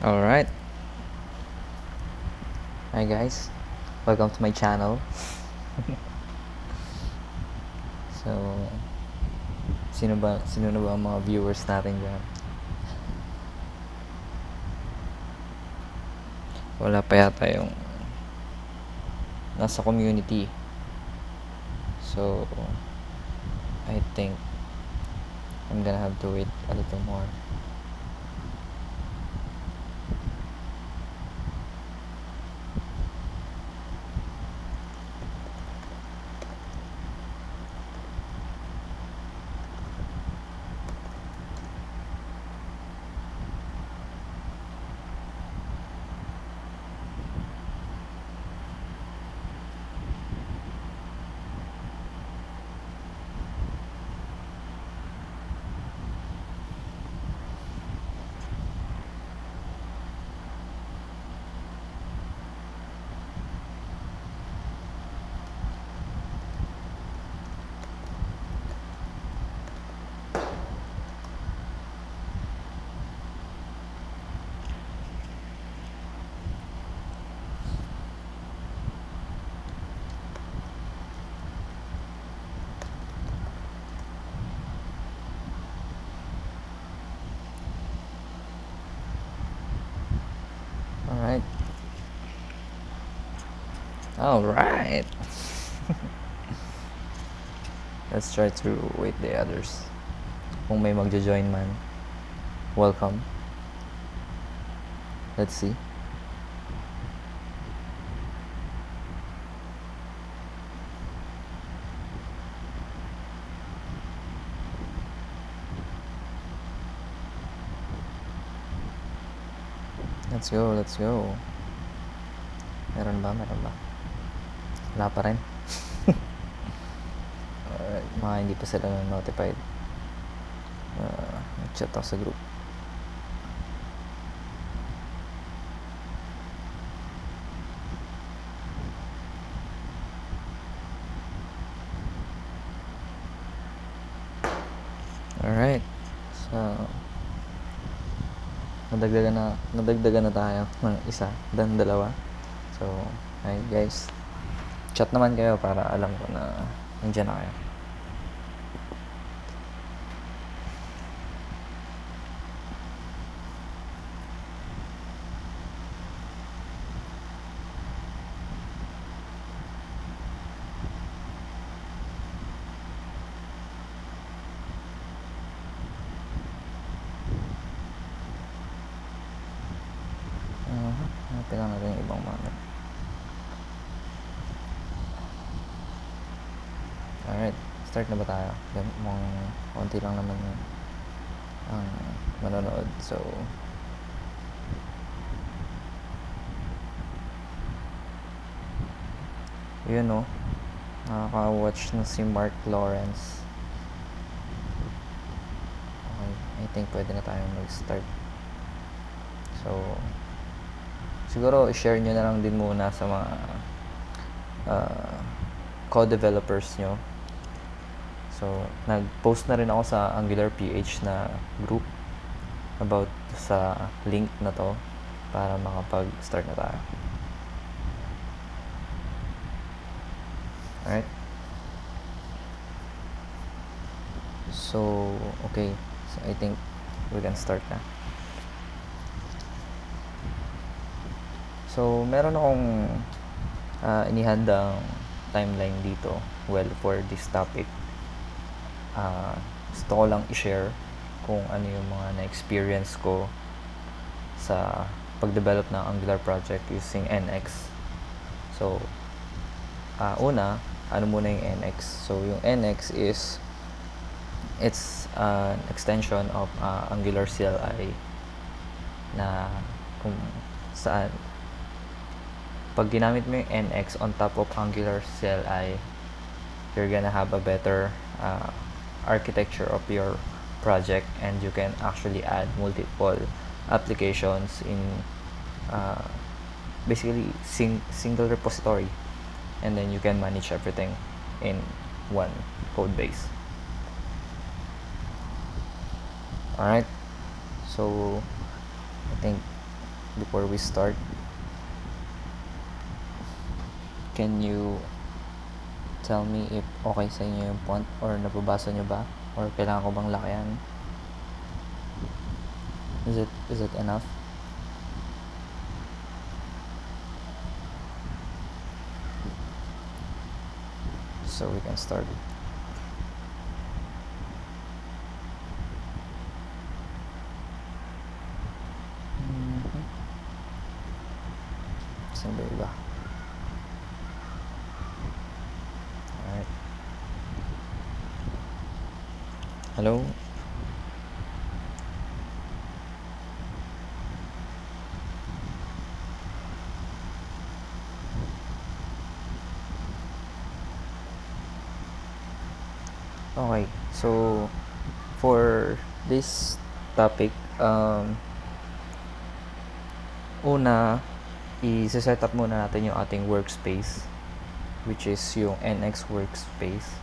Alright. Hi guys. Welcome to my channel. So, sino na ba ang mga viewers natin dyan? Wala pa yata yung nasa community. So, I think I'm gonna have to wait a little more. Alright. Alright. Let's try to wait the others. Kung may magjo-join man, welcome. Let's see. Let's go. Meron ba? Wala pa rin. Alright, mga hindi pa sila notified. Nag-chat ako sa group. Alright. So, nadagdagan na tayo ng isa, dan dalawa. So, hi guys. Chat naman kayo para alam ko na nandiyan na kayo. Hanapin lang natin yung ibang mga. Alright, start na ba tayo? Konti lang naman ang manonood. So, yun no, nakaka-watch na si Mark Lawrence. Okay, I think pwede na tayo mag-start. So, siguro i-share nyo na lang din muna sa mga co-developers nyo. So, nag-post na rin ako sa Angular PH na group about sa link na to para makapag-start na tayo. Alright. So, okay. So, I think we can start na. So, meron akong inihandang timeline dito. Well, for this topic, gusto ko lang i-share kung ano yung mga na-experience ko sa pag-develop ng Angular project using NX. So, una, ano muna yung NX? So, yung NX is it's an extension of Angular CLI na kung saan pag ginamit mo yung NX on top of Angular CLI, you're gonna have a better architecture of your project, and you can actually add multiple applications in basically single repository, and then you can manage everything in one code base. Alright, so I think before we start, can you tell me if okay sa inyo yung font or nababasa nyo ba? Or kailangan ko bang lakayan? Is it enough? So we can start. Saan ba iba? Alright. Hello? Okay, so for this topic, una, i-set up muna natin yung ating workspace, which is yung NX workspace,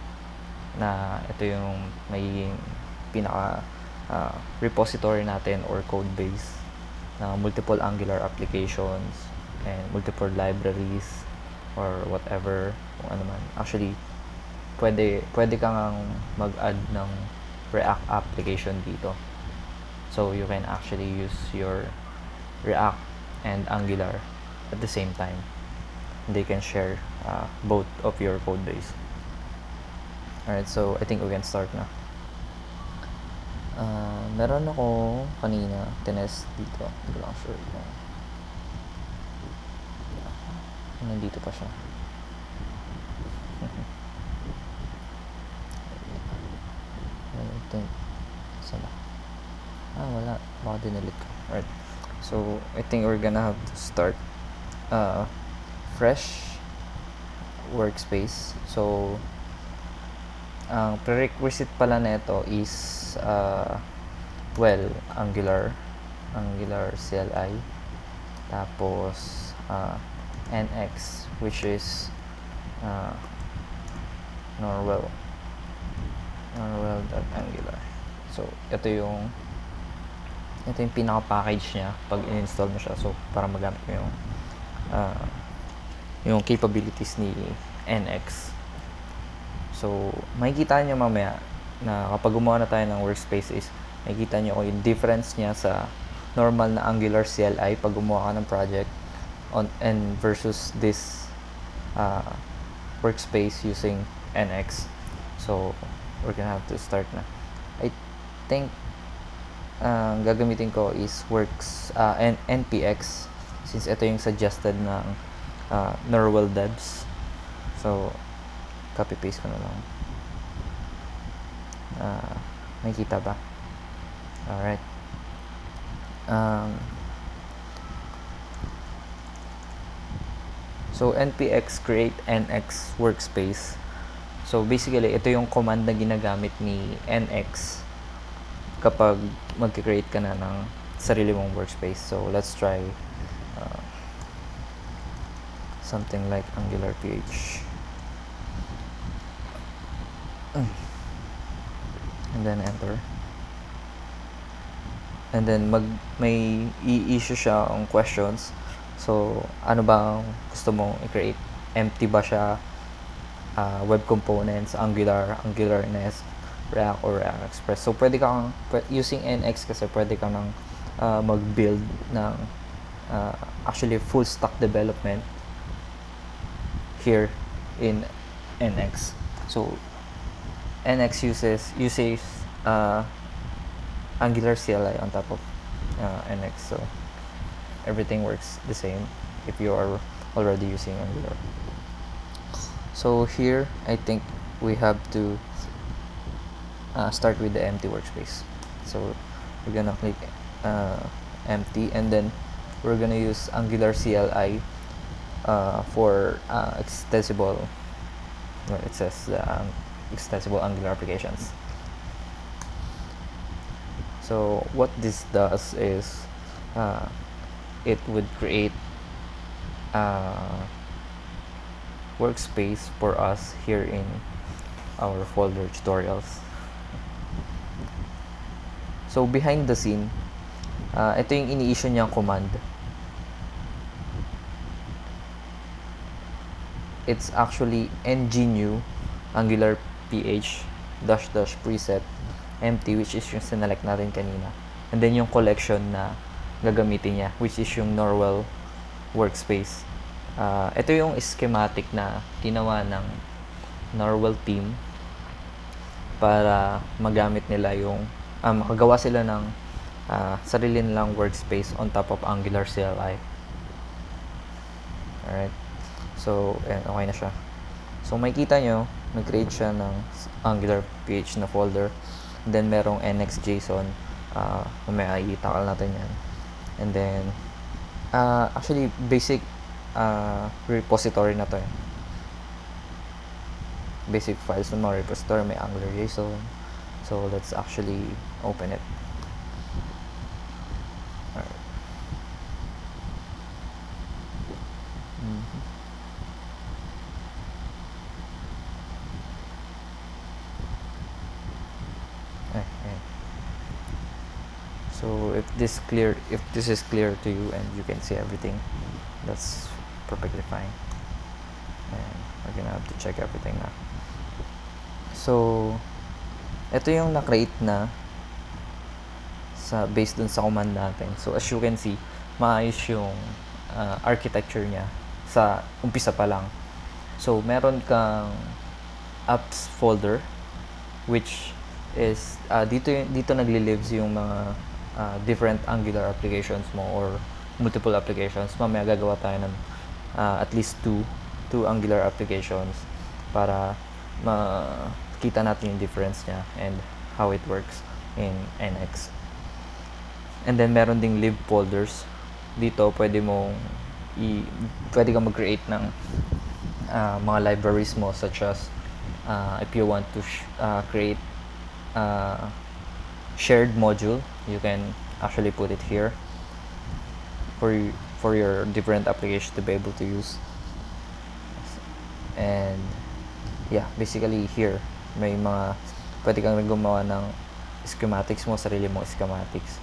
na ito yung magiging pinaka repository natin or code base na multiple Angular applications and multiple libraries or whatever, kung ano man. Actually, pwede kang mag-add ng React application dito. So you can actually use your React and Angular at the same time. They can share both of your code base. Alright, so I think we can start na. Meron ako kanina tinest dito. Hindi ko lang sure kung nandito pa siya. I think saan ba? Wala, baka dinilit ko. Alright, so I think we're gonna have to start fresh workspace. So ang prerequisite pala nito is Angular CLI, tapos NX, which is Norwell.angular. So ito yung pinaka-package niya pag in-install mo siya. So para magamit mo yung capabilities ni NX. So makikita nyo mamaya na kapag gumawa na tayo ng workspace is makikita nyo kung yung difference niya sa normal na Angular CLI pag gumawa ka ng project and versus this workspace using NX. So we're gonna have to start na. I think gagamitin ko is NPX, since ito yung suggested ng Norwell devs. So copy paste ko na lang. Nakikita ba? Alright. So npx create nx workspace. So basically ito yung command na ginagamit ni NX kapag mag-create ka na ng sarili mong workspace. So let's try something like Angular PH. And then enter. And then may i-issue siya ang questions. So ano ba ang gusto mong i-create? Empty ba siya? Web components, Angular Nest, React or React Express. So pwede kang using NX kasi pwede kang mag-build ng actually full stack development here in NX. So NX uses Angular CLI on top of NX, so everything works the same if you are already using Angular. So here I think we have to start with the empty workspace. So we're gonna click empty, and then we're gonna use Angular CLI for extensible. Well, it says extensible Angular applications. So what this does is it would create workspace for us here in our folder tutorials. So behind the scene, ito yung ini-issue niyang command it's actually ng-new angular ph dash dash preset empty, which is yung sinelect natin kanina, and then yung collection na gagamitin niya, which is yung Norwell Workspace. Ito yung schematic na ginawa ng Norwell team para magamit nila yung makagawa sila ng sarili nilang workspace on top of Angular CLI. Alright. So, ayan, okay na siya. So, makikita nyo, nag-create siya ng Angular PH na folder. Then, merong nx.json. Mamaya itakal natin yan. And then, actually, basic repository na to eh. Basic files ng mga repository, may Angular JSON. So, let's actually open it. Alright. So if this is clear to you and you can see everything, that's perfectly fine. And we're gonna have to check everything now. So ito yung na-create na based dun sa command natin. So as you can see, maayos yung architecture niya sa umpisa pa lang. So meron kang apps folder, which is dito nagli-lives yung mga different Angular applications mo or multiple applications. Mamaya gagawa tayo ng at least two Angular applications para makita natin yung difference niya and how it works in NX. And then meron ding lib folders. Dito pwede kang mag-create ng mga libraries mo, such as if you want to create shared module, you can actually put it here for your different applications to be able to use. And yeah, basically here may mga pwede kang gumawa ng schematics mo, sarili mong schematics.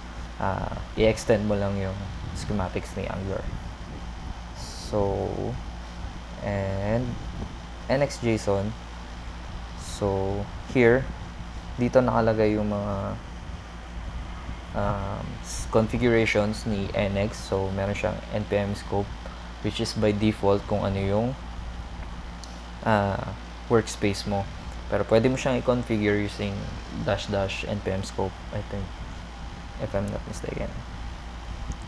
I-extend mo lang yung schematics ni Angular. So, and nx.json. So here, dito nakalagay yung mga configurations ni NX. So meron siyang npm scope, which is by default kung ano yung workspace mo, pero pwede mo siyang i-configure using -- npm scope, I think, if I'm not mistaken.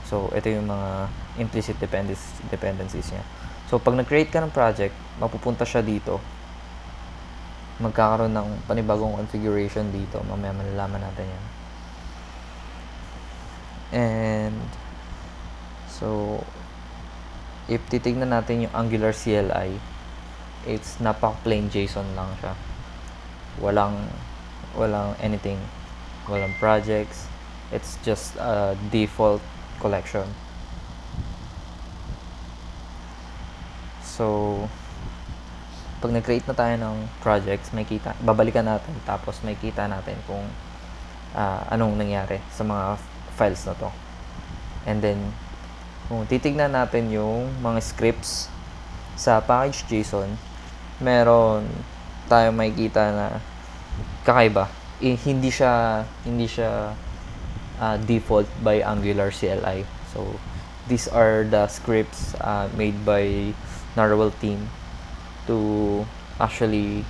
So ito yung mga implicit dependencies niya. So pag nag-create ka ng project, mapupunta siya dito, magkakaroon ng panibagong configuration dito. Mamaya malalaman natin yan. And so if titignan natin yung Angular CLI, it's napaka-plain JSON lang siya. Walang anything. Walang projects. It's just a default collection. So pag nag-create na tayo ng projects, babalikan natin, tapos makikita natin kung anong nangyari sa mga files na to. And then kung titignan natin yung mga scripts sa package.json, meron tayong makikita na kakaiba. Hindi siya default by Angular CLI. So these are the scripts made by Norwell team to actually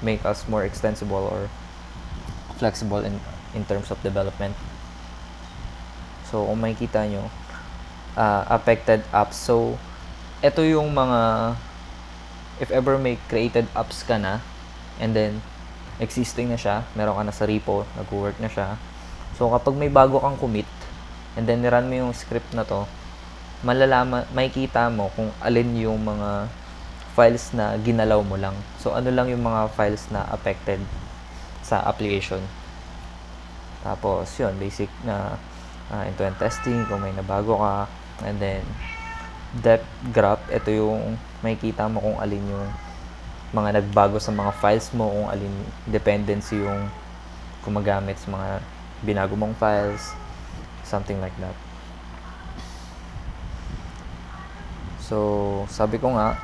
make us more extensible or flexible in terms of development. So kung makikita nyo, affected apps. So ito yung mga, if ever may created apps ka na and then existing na siya, meron ka na sa repo, nag-work na siya. So kapag may bago kang commit and then run mo yung script na to, makikita mo kung alin yung mga files na ginalaw mo lang. So ano lang yung mga files na affected sa application. Tapos yun, basic na end-to-end testing kung may nabago ka. And then depth graph, ito yung makikita mo kung alin yung mga nagbago sa mga files mo, kung alin dependency yung gumagamit sa mga binago mong files, something like that. So sabi ko nga,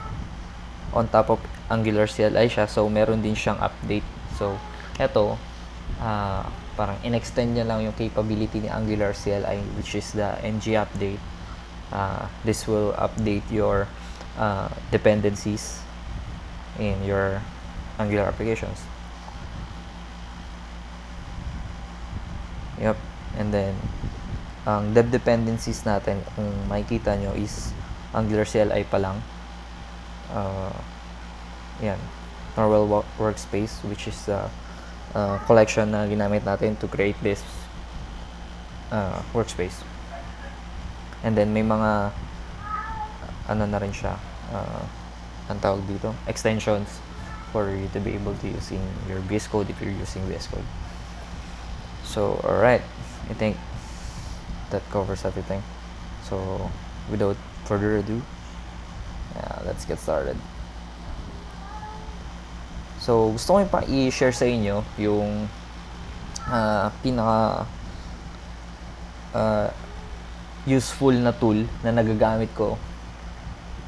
on top of Angular CLI siya, so meron din siyang update. So eto, parang in-extend niya lang yung capability ni Angular CLI, which is the ng update. This will update your dependencies in your Angular applications. Yep. And then ang dev dependencies natin, kung makikita nyo, is Angular CLI pa lang. Yan, normal workspace, which is the collection na ginamit natin to create this workspace. And then may mga ano na rin siya, ang tawag dito, extensions for you to be able to use in your VS Code if you're using VS Code. So alright, I think that covers everything. So without further ado, let's get started. So gusto ko pa i-share sa inyo yung pinaka useful na tool na nagagamit ko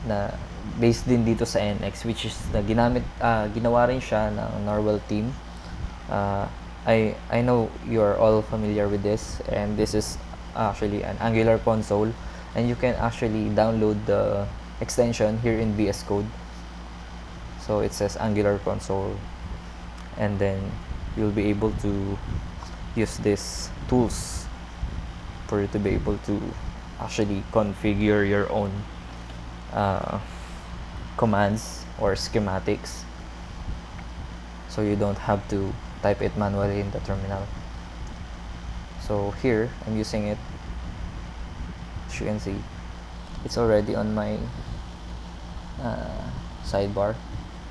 na based din dito sa NX, which is na ginawa rin siya ng Narwhal team. I know you're all familiar with this, and this is actually an Angular console, and you can actually download the extension here in VS Code. So it says Angular console, and then you'll be able to use these tools for you to be able to actually configure your own commands or schematics, so you don't have to type it manually in the terminal. So here I'm using it. As you can see, it's already on my sidebar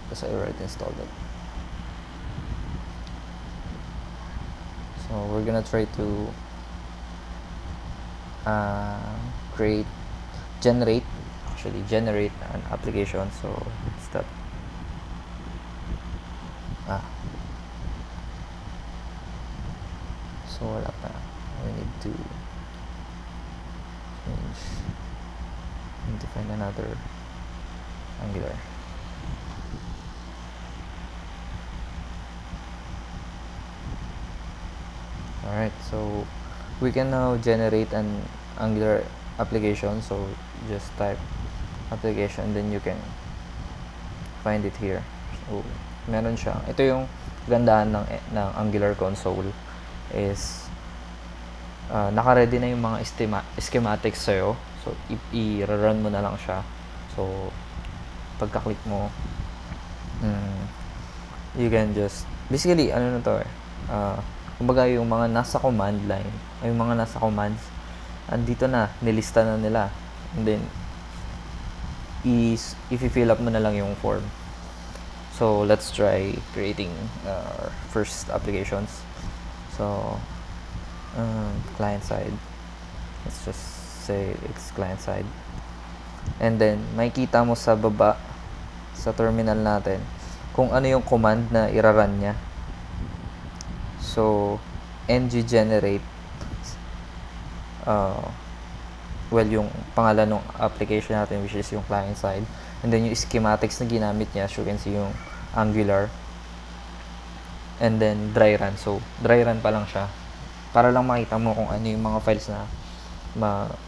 because I already installed it. So we're gonna try to generate an application. So it's that so wala pa, we need to change, need to find another Angular. Alright, so we can now generate an Angular application. So just type application, then you can find it here. So meron siya. Ito yung gandahan ng Angular console, is naka-ready na yung mga schematics sa'yo. So i-run mo na lang siya. So pagka-click mo, you can just basically ano na to kumbaga yung mga nasa command line, ay yung mga nasa commands, andito na, nilista na nila, and then i-fill up mo na lang yung form. So let's try creating our first applications. So client side, let's just say it's client side, and then makikita mo sa baba sa terminal natin kung ano yung command na iraran niya. So ng generate, yung pangalan ng application natin, which is yung client side, and then yung schematics na ginamit niya, so you can see yung Angular, and then dry run. So dry run pa lang siya para lang makita mo kung ano yung mga files na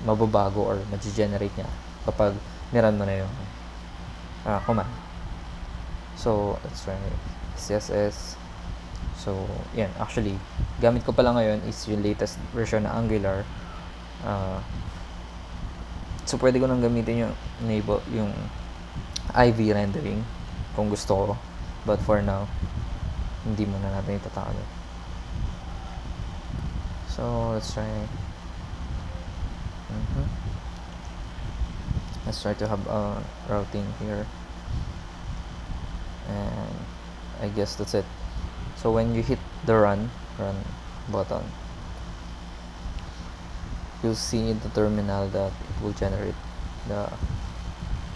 mababago or ma-generate niya kapag niran mo na yung command. So let's try CSS. So yan, actually gamit ko pala ngayon is yung latest version na Angular. So pwede ko nang gamitin yung enable yung IV rendering kung gusto ko, but for now hindi muna natin itatalo. So let's try to have a routing here, and I guess that's it. So when you hit the run button, you'll see in the terminal that it will generate the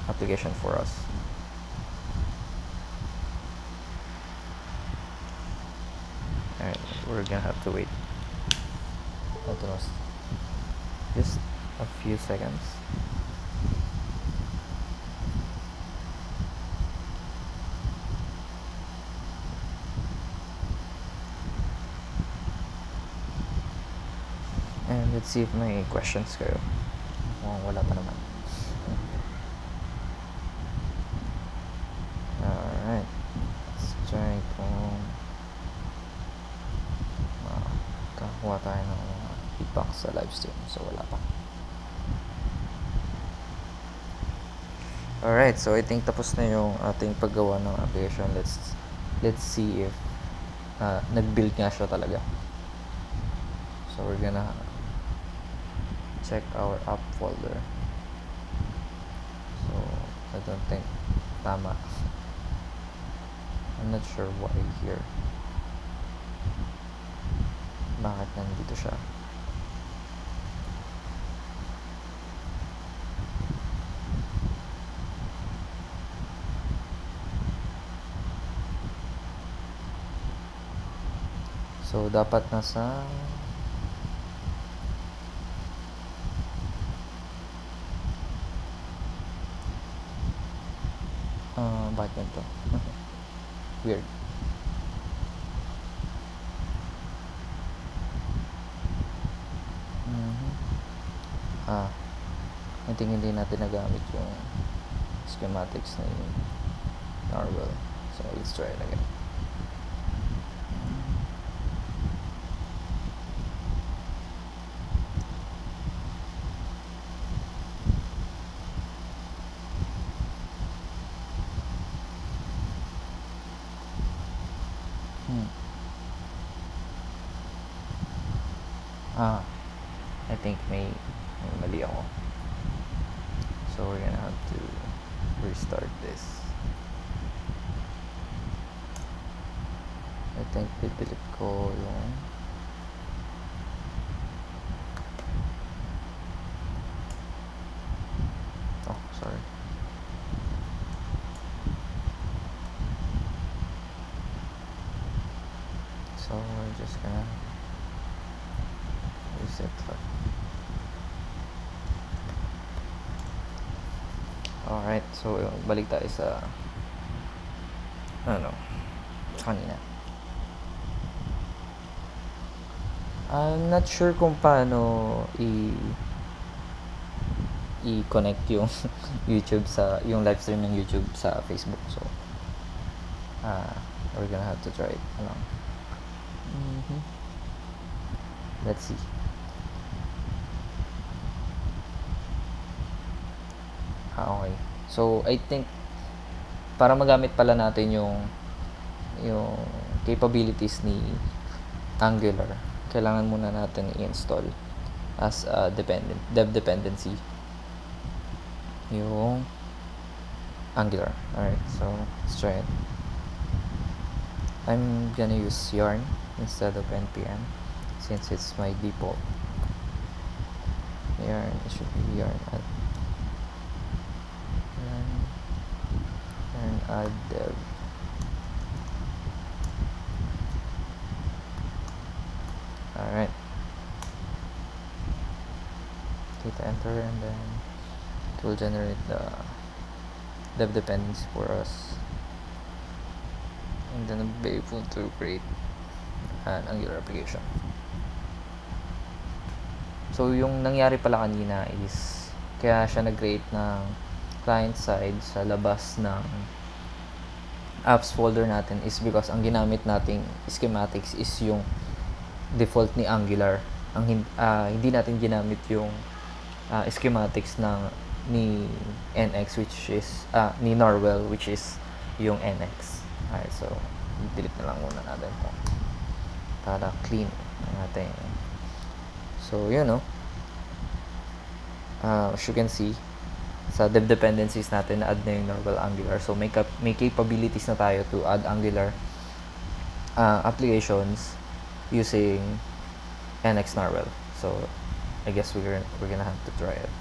application for us. Alright, we're gonna have to wait just a few seconds. And let's see if may questions kayo. Wala pa naman. Alright. Let's try kung makakuha tayo ng mga feedback sa live stream. So, wala pa. Alright, so I think tapos na yung ating paggawa ng application. Let's see if nag-build nga siya talaga. So, we're gonna check our app folder. So, I don't think tama. I'm not sure why here. Bakit nandito siya? So, dapat nasa bakit ganito? Weird. I think hindi natin nagamit yung schematics na yung Narwhal. So, let's try it again. I think may mali ako. So we're gonna have to restart this. I think delete ko yung sorry. So we're just gonna reset that. Alright, so balik tayo sa sa kanina. I'm not sure kung paano i-connect yung YouTube yung live stream ng YouTube sa Facebook. So we're gonna have to try it along. Let's see. Okay. So, I think para magamit pala natin yung capabilities ni Angular, kailangan muna natin i-install as a dev dependency yung Angular. Alright, so let's try it. I'm gonna use yarn instead of npm since it's my default. Yarn, it should be yarn add dev. Alright. Hit enter and then it will generate the dev dependency for us. And then I'll be able to create an Angular application. So, yung nangyari pala kanina is kaya siya nag-create ng client side sa labas ng apps folder natin is because ang ginamit nating schematics is yung default ni Angular. Hindi natin ginamit yung schematics ni NX which is ni Narwhal which is yung NX. Alright, so delete na lang muna natin ito para clean ang ating. So as you can see sa dev dependencies natin na add na yung Narwhal Angular. So may capabilities na tayo to add Angular applications using NX Narwhal. So I guess we're gonna have to try it.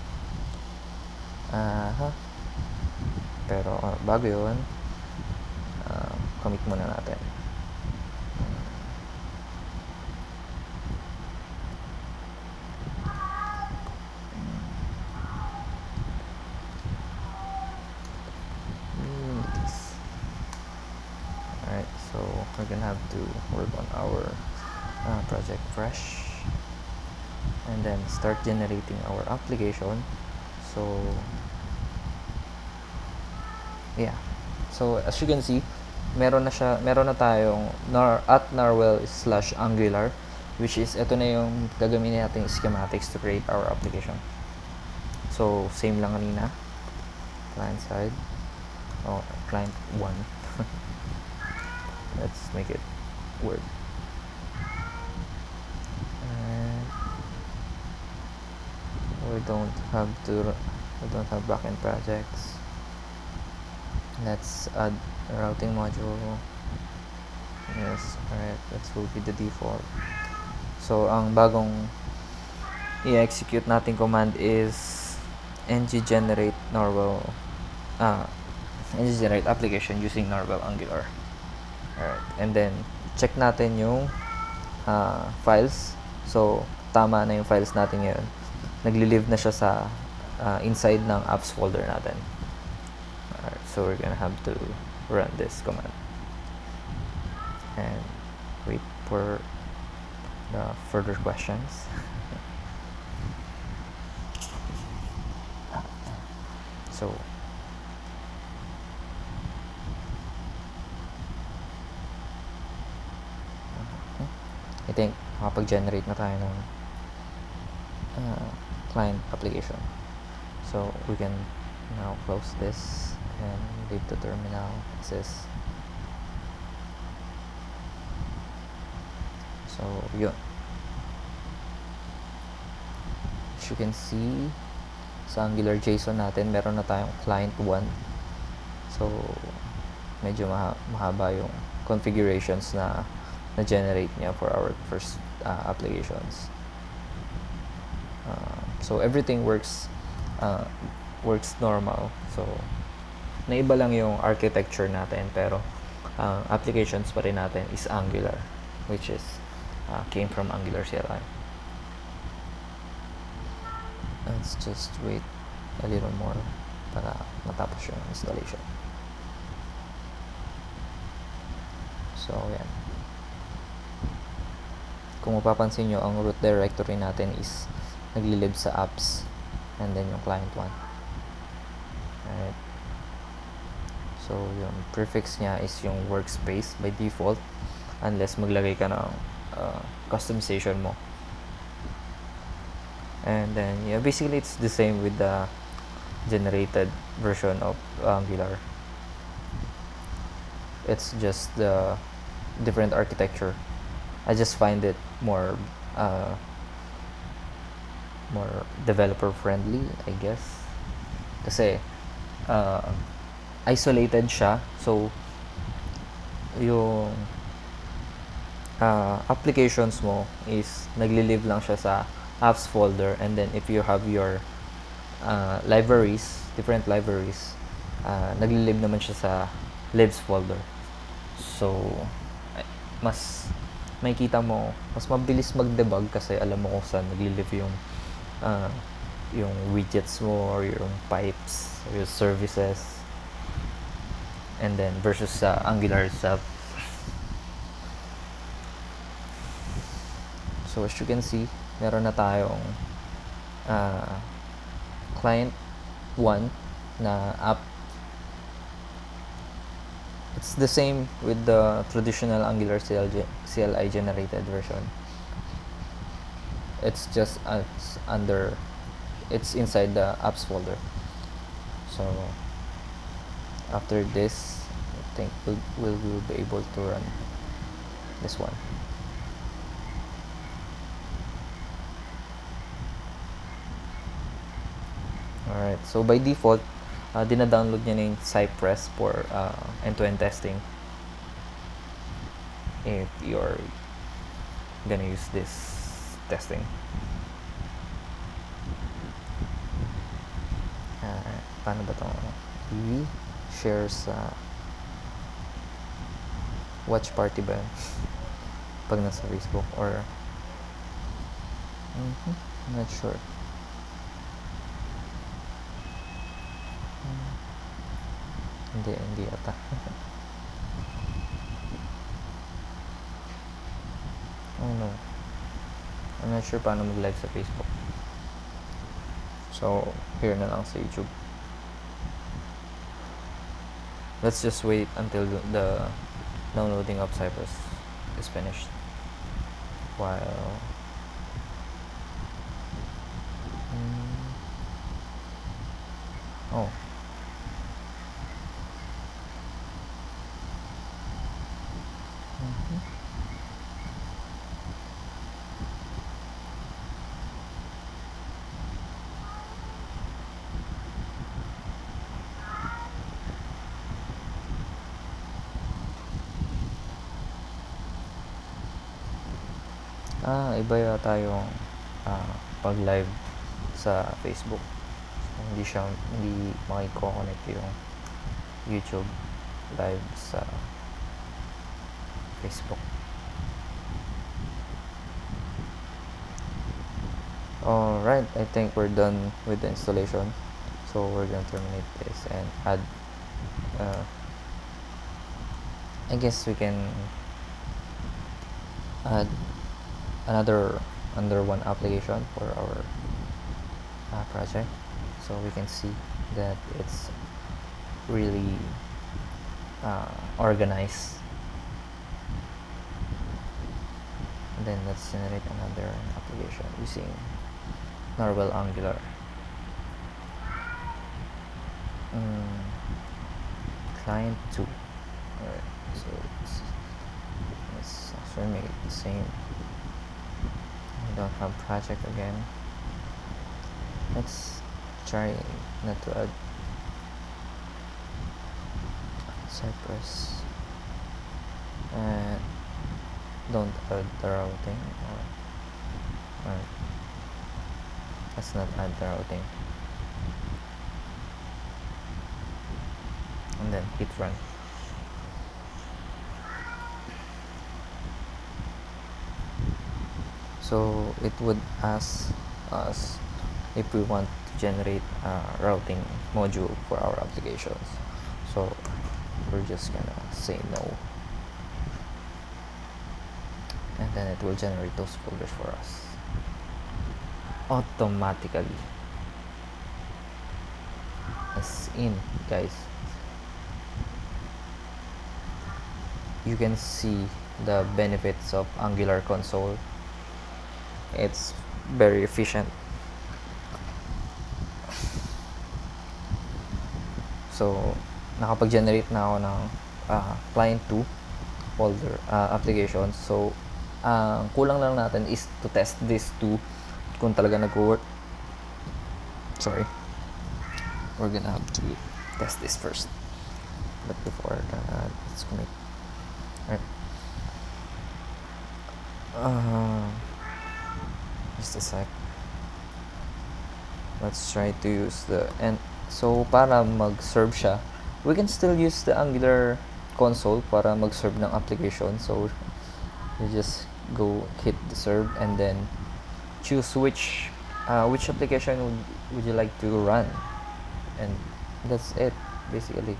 Pero bago yun, commit muna natin. Alright, so we're gonna have to work on our project fresh. and then start generating our application. So yeah, so as you can see, meron na tayong @narwhal/angular, which is ito na yung gagamitin nating schematics to create our application. So same lang kanina, client side, client 1. Let's make it work. And we don't have backend projects. Let's add a routing module. Yes, alright, that will be the default. So ang bagong i-execute nating command is ng-generate ng-generate application using Narwhal Angular. Alright, and then check natin yung files. So tama na yung files natin ngayon. Nagli-live na siya sa inside ng apps folder natin. Alright, so we're gonna have to run this command and wait for the further questions. So I think makapag-generate na tayo ng client application. So we can now close this and leave the terminal as is. So yun, as you can see sa Angular JSON natin, meron na tayong client 1. So medyo mahaba yung configurations na generate niya for our first applications. So everything works normal. So naiba lang yung architecture natin, pero applications pa rin natin is Angular, which is came from Angular CLI. Let's just wait a little more para matapos yung installation. So yan, kung mapapansin nyo, ang root directory natin is nagli-live sa apps and then yung client 1. Alright, so yung prefix niya is yung workspace by default, unless maglagay ka ng customization mo. And then yeah, basically it's the same with the generated version of Angular. It's just the different architecture. I just find it more developer friendly, I guess, kasi isolated siya. So yung applications mo is nagli-live lang siya sa apps folder, and then if you have your different libraries, nagli-live naman siya sa libs folder. So mas makikita mo, mas mabilis mag-debug kasi alam mo kung saan nagli-live yung widgets mo or yung pipes or yung services, and then versus sa Angular itself. So as you can see, meron na tayong client 1 na app. It's the same with the traditional Angular CLI generated version. It's just it's inside the apps folder. So after this, I think we'll be able to run this one. Alright, so by default, dina-download niya na yung Cypress for end-to-end testing if you're gonna use this testing. Paano ba ito? I-share sa watch party ba yun? Pag nasa Facebook or I'm not sure. Hindi ata. Oh no. I'm not sure paano mag-live sa Facebook. So, here na lang sa YouTube. Let's just wait until the downloading of Cypress is finished. While oh, iba yata yung pag-live sa Facebook. So, hindi makiko-connect yung YouTube live sa Facebook. Alright, I think we're done with the installation. So we're gonna terminate this and add I guess we can add another under one application for our project, so we can see that it's really organized. And then let's generate another application using normal Angular. Client 2. Alright, so let's actually make it the same. We don't have project again. Let's try not to add Cypress and don't add the routing, or let's not add the routing, and then hit run. So it would ask us if we want to generate a routing module for our applications. So we're just gonna say no, and then it will generate those folders for us automatically. As in, guys, you can see the benefits of Angular console. It's very efficient. So nakapag-generate na ako ng client 2 folder applications. So kulang lang natin is to test these two kung talaga nag-work. Sorry, we're gonna have to test this first, but before that, let's commit. Alright, just a sec. Let's try to use the so para mag-serve siya, we can still use the Angular console para mag-serve ng application. So you just go hit the serve and then choose which application would you like to run, and that's it basically.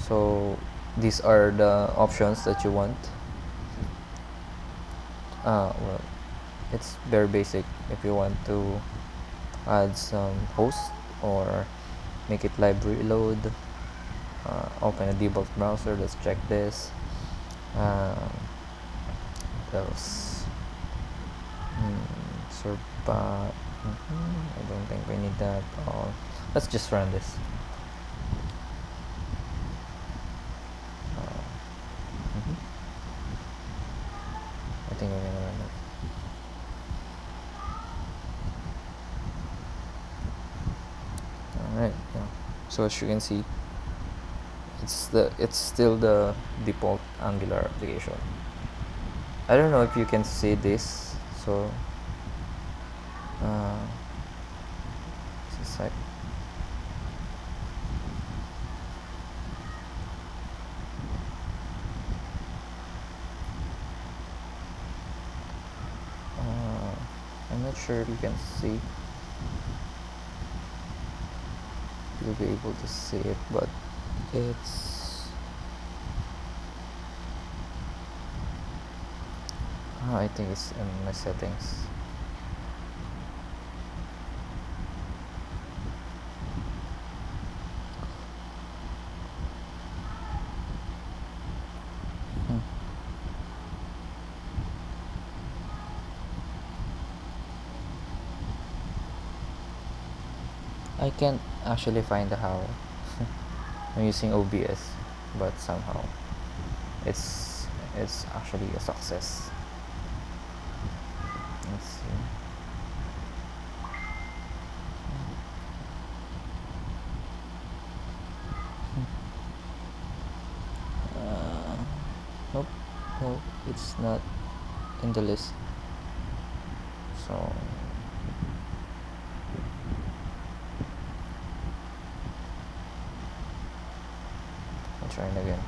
So these are the options that you want. Well, it's very basic. If you want to add some host or make it library load, open a debug browser, let's check this. Else serve I don't think we need that. Let's just run this. I think we're gonna run it. Alright, yeah. So as you can see, it's still the default Angular application. I don't know if you can see this, so just a sec. I'm not sure if you can see, you'll be able to see it, but it's Oh, I think it's in my settings. Hmm. I can't actually find how. I'm using OBS, but somehow it's it's actually a success. Let's see. Uh, nope, nope, it's not in the list. So I'll try it again.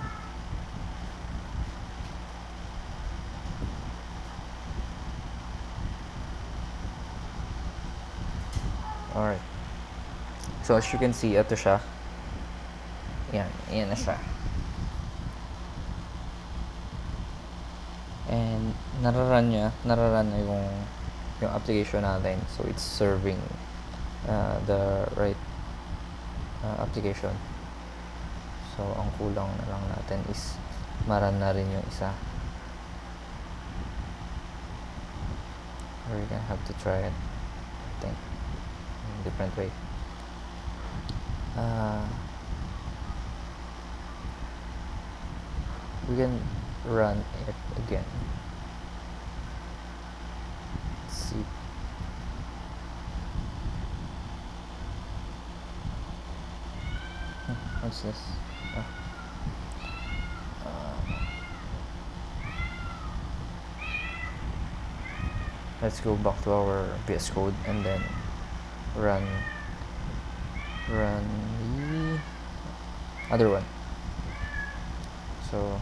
Alright. So as you can see, ito siya. Yan na siya. And nararan na yung application natin. So it's serving the right application. So ang kulang na lang natin is maran na rin yung isa. We're gonna have to try it, I think, in a different way. We can run it again. Let's see. What's this? Let's go back to our VS Code and then run the other one. So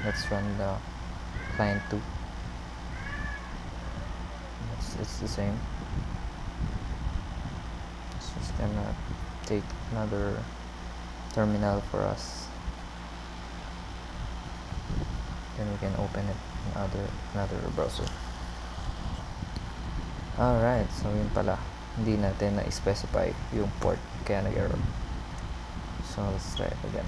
let's run the client 2. It's the same. It's just gonna take another terminal for us. Then we can open it in another browser. Alright, so yun pala. Hindi natin na-specify yung port kaya nag-error. So let's try it again.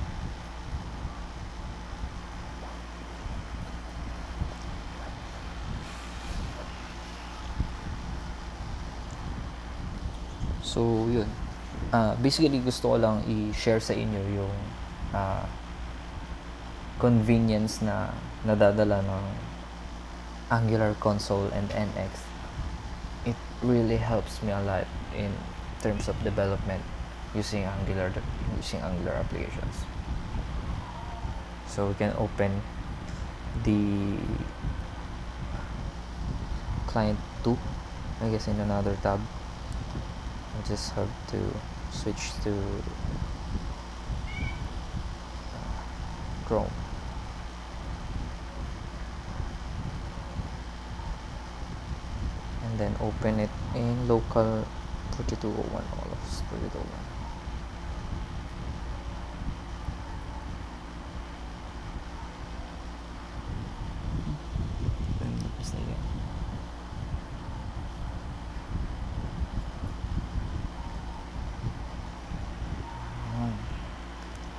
So yun. Basically gusto ko lang i-share sa inyo yung convenience na nadadala ng Angular console and NX. It really helps me a lot in terms of development using Angular applications. So we can open the client 2, I guess, in another tab. I just have to switch to Chrome. And then open it in local 4201, all of 4201.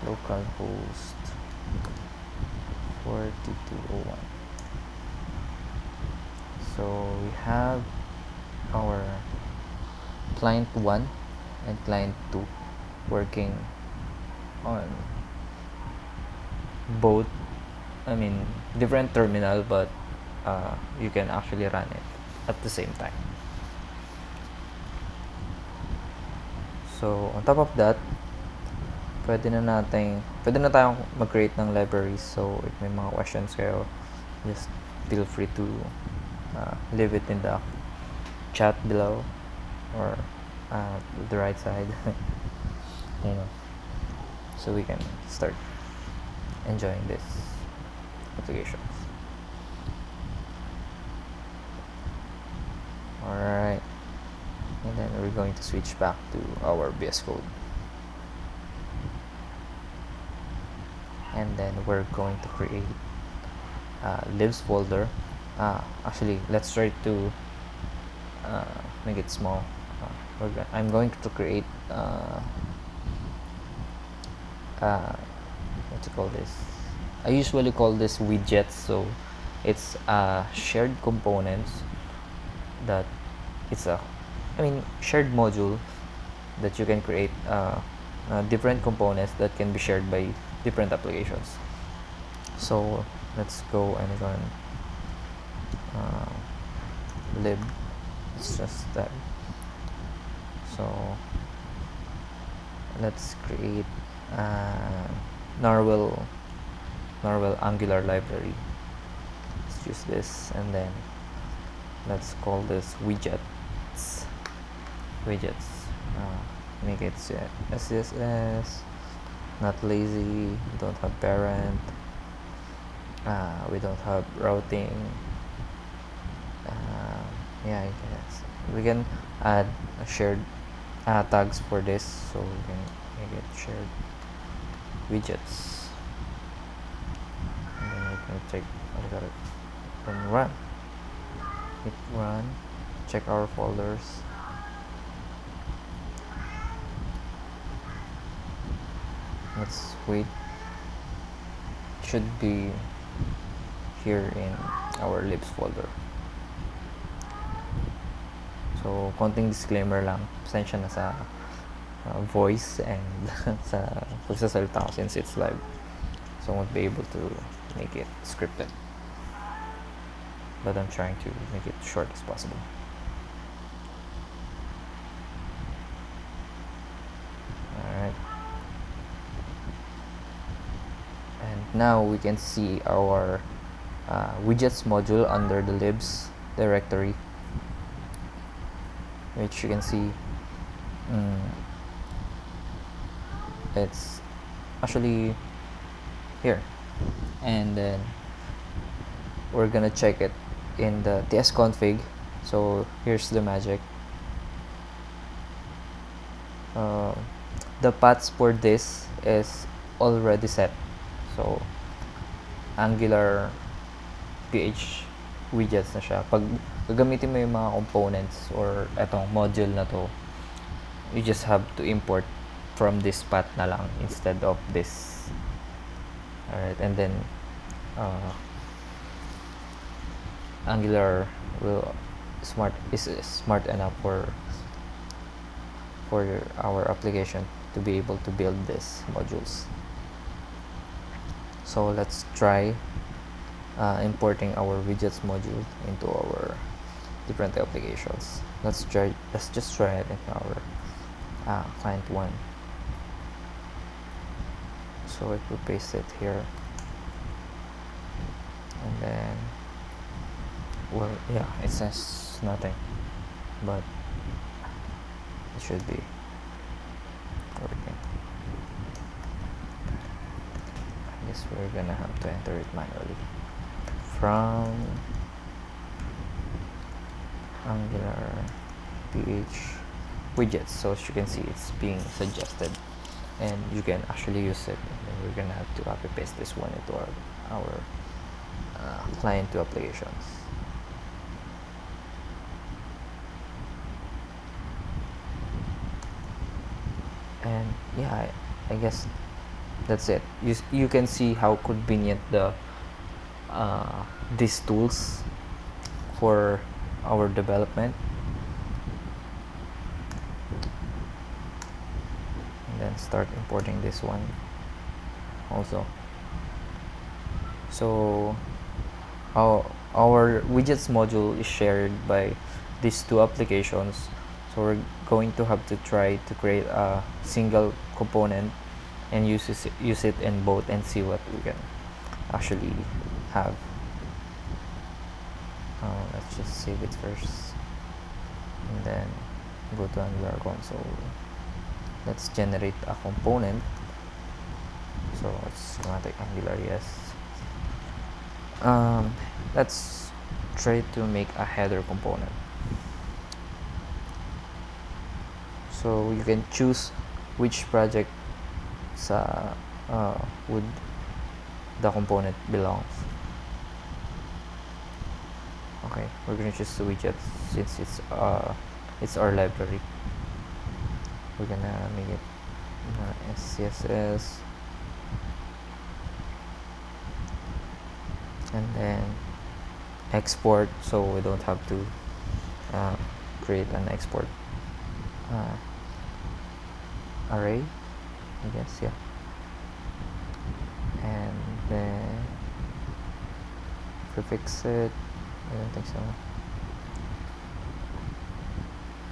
Localhost 4201. So we have our client 1 and client 2 working on both, different terminal, but you can actually run it at the same time. So on top of that, pwede na tayong mag-create ng libraries. So if may mga questions kayo, just feel free to leave it in the chat below or the right side. So we can start enjoying this applications. Alright, and then we're going to switch back to our VS Code. And then we're going to create a libs folder Actually, let's try to make it small. I'm going to create what to call this. I usually call this widgets. So it's shared components that it's a shared module that you can create different components that can be shared by different applications. So let's go and run lib. It's just that. So let's create Narwhal Angular library. Let's use this, and then let's call this widgets. Make it SCSS, not lazy. We don't have parent. We don't have routing. I guess we can add a shared tags for this, so we can make it shared widgets, and then we can check. I got it. Then run. Hit run. Check our folders. Let's wait. Should be here in our libs folder. So, konting disclaimer lang. Pasensya na sa voice and sa pagsasalita ko since it's live. So, I won't be able to make it scripted. But I'm trying to make it short as possible. Alright. And now we can see our widgets module under the libs directory, which you can see it's actually here, and then we're gonna check it in the tsconfig. So here's the magic. The paths for this is already set. So Angular PH widgets na siya. Pag gagamitin mo yung mga components or etong module na to, you just have to import from this path na lang instead of this. Alright, and then Angular is smart enough for our application to be able to build these modules. So let's try importing our widgets module into our different applications. Let's just try it in our client 1. So if we paste it here, and then it says nothing, but it should be working. I guess we're gonna have to enter it manually from Angular PH widgets. So as you can see, it's being suggested, and you can actually use it. And then we're gonna have to copy paste this one into our client 2 applications. And I guess that's it. You can see how convenient these tools for our development. And then start importing this one also. So our widgets module is shared by these 2 applications. So we're going to have to try to create a single component and use it in both and see what we can actually have. Let's just save it first, and then go to Angular console. Let's generate a component. So it's schematic Angular, yes. Let's try to make a header component. So you can choose which project would the component belongs. Okay, we're gonna choose the widget since it's our library. We're gonna make it SCSS, and then export, so we don't have to create an export array, I guess. Yeah, and then prefix it. I don't think so.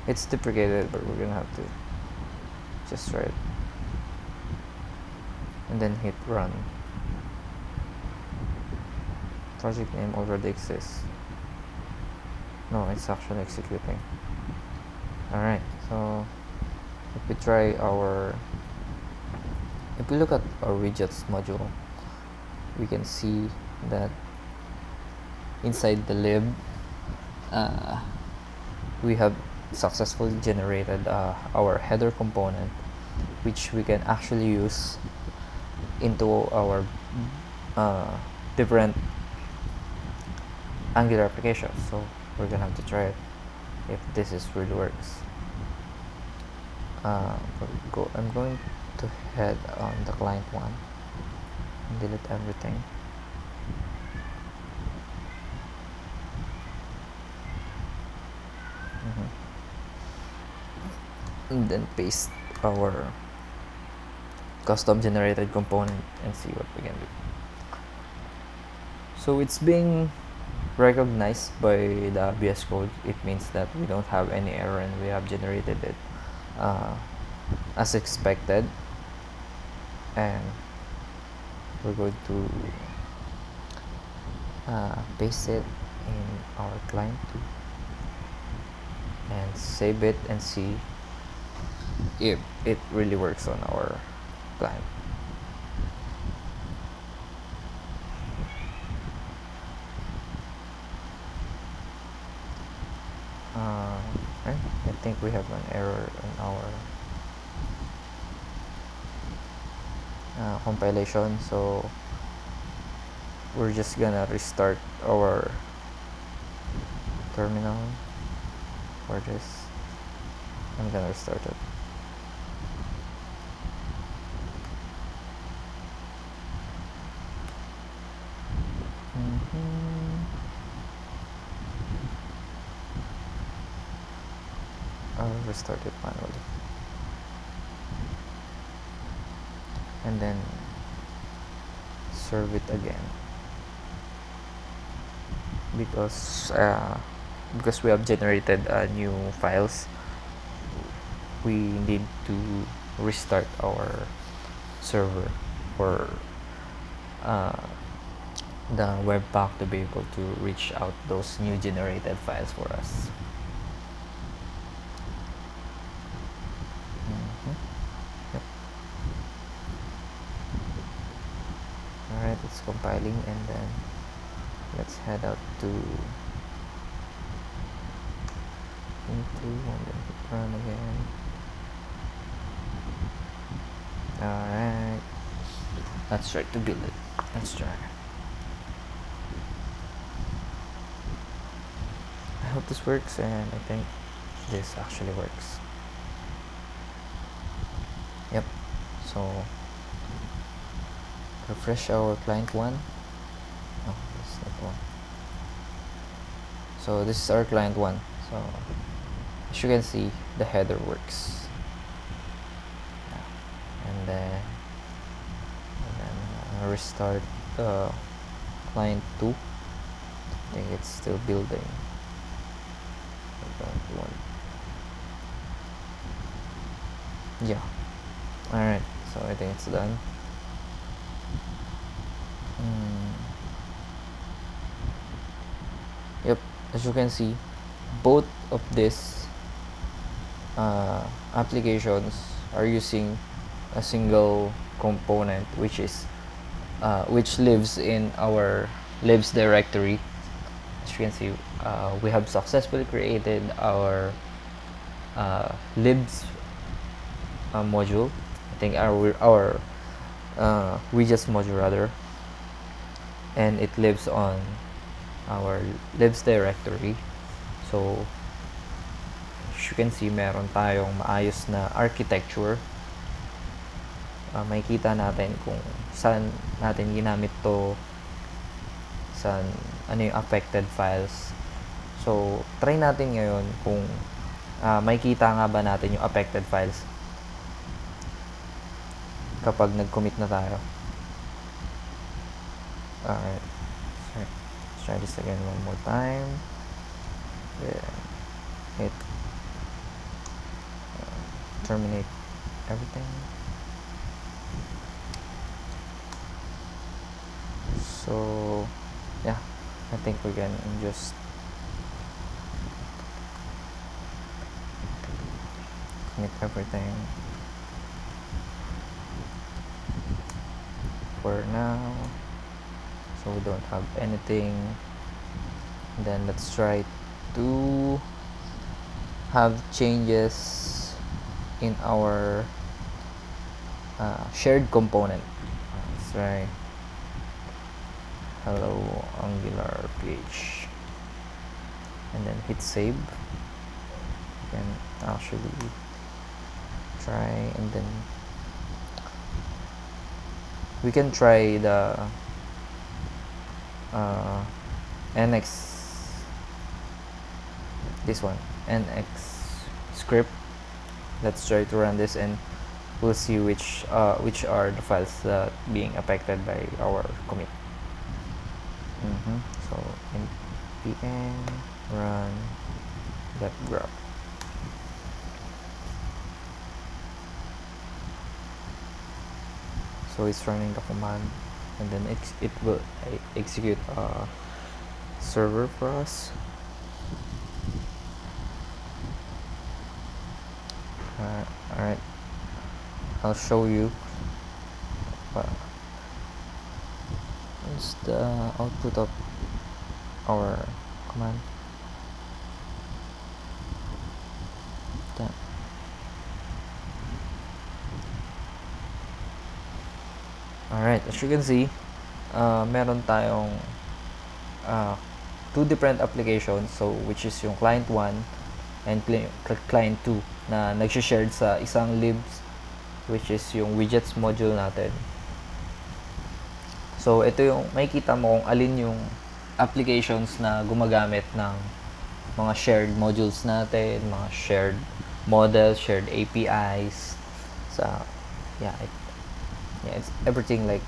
It's deprecated, but we're gonna have to just try it, and then hit run. Project name already exists. No, it's actually executing. Alright, so if we look at our widgets module, we can see that inside the lib we have successfully generated our header component, which we can actually use into our different Angular applications. So we're gonna have to try it if this really works. I'm going to head on the client one and delete everything. And then paste our custom generated component and see what we can do. So it's being recognized by the VS Code. It means that we don't have any error and we have generated it as expected, and we're going to paste it in our client 2 and save it and see if it really works on our client. I think we have an error in our compilation, so we're just gonna restart our terminal for this. I'm gonna restart it. I'll restart it manually, and then serve it again, because we have generated new files. We need to restart our server for the webpack to be able to reach out those new generated files for us. Yep. Alright, it's compiling, and then let's head out to into and then hit run again. Alright, let's try to build it. Let's try. I hope this works, and I think this actually works. Yep. So refresh our client 1. No, that's not one. So this is our client 1. So as you can see, the header works. And then restart client 2. I think it's still building. Yeah. Alright, so I think it's done. Yep, as you can see, both of these applications are using a single component, which lives in our libs directory. As you can see, we have successfully created our libs module. I think our widgets module rather, and it lives on our libs directory. So as you can see, meron tayong maayos na architecture. Makikita natin kung saan natin ginamit to, saan, ano yung affected files. So try natin ngayon kung makikita nga ba natin yung affected files kapag nag-commit na tayo. Alright, let's try this again one more time. Hit terminate everything. So yeah, I think we can just commit everything for now, so we don't have anything. Then let's try to have changes in our shared component. Let's try hello Angular page, and then hit save. You can actually try, and then we can try the NX, this one, NX script. Let's try to run this, and we'll see which are the files that being affected by our commit. So npm run that grub. So it's running the command, and then it will execute a server for us. Alright, I'll show you what's the output of our command. Alright, as you can see, meron tayong two different applications, so which is yung client 1 and client 2 na nagsha-shared sa isang libs, which is yung widgets module natin. So ito yung makikita mo kung alin yung applications na gumagamit ng mga shared modules natin, mga shared models, shared APIs. Sa it's everything like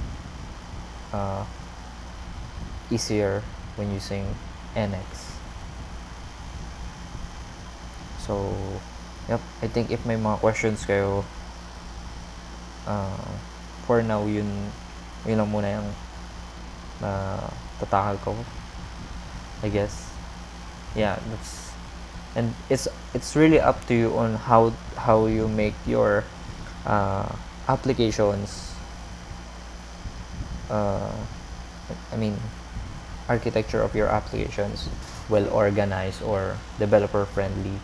easier when using NX. So yep, I think if may mga questions kayo, for now yun lang muna yung tatakal ko, I guess. Yeah, and it's really up to you on how you make your applications, architecture of your applications well organized or developer friendly.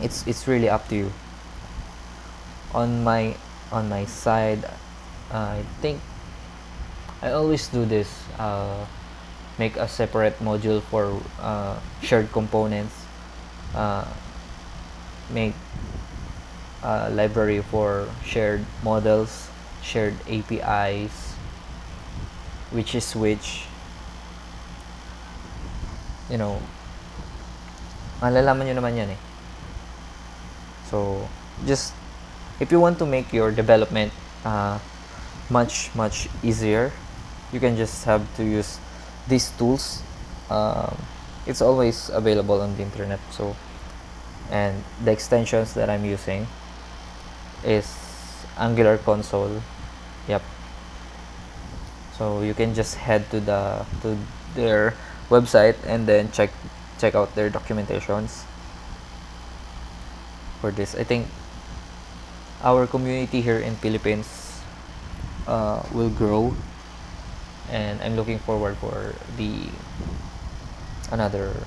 It's really up to you. On my side, I think I always do this, make a separate module for shared components, make a library for shared models, shared APIs, which malalaman nyo naman yan eh. So just if you want to make your development much easier, you can just have to use these tools. It's always available on the internet. So, and the extensions that I'm using is Angular console. Yep. So you can just head to their website and then check out their documentations for this. I think our community here in Philippines will grow, and I'm looking forward for another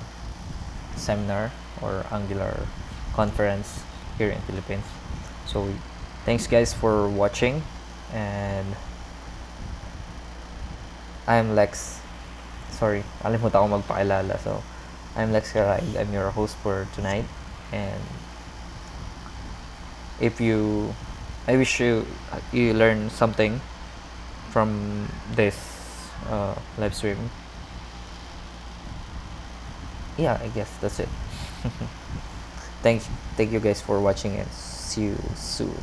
seminar or Angular conference here in Philippines. So thanks guys for watching, and I'm Lex sorry, alimutan ko magpakilala. So, I'm Lex Caride. I'm your host for tonight. And if you, I wish you learn something from this live stream. Yeah, I guess that's it. Thank you guys for watching and see you soon.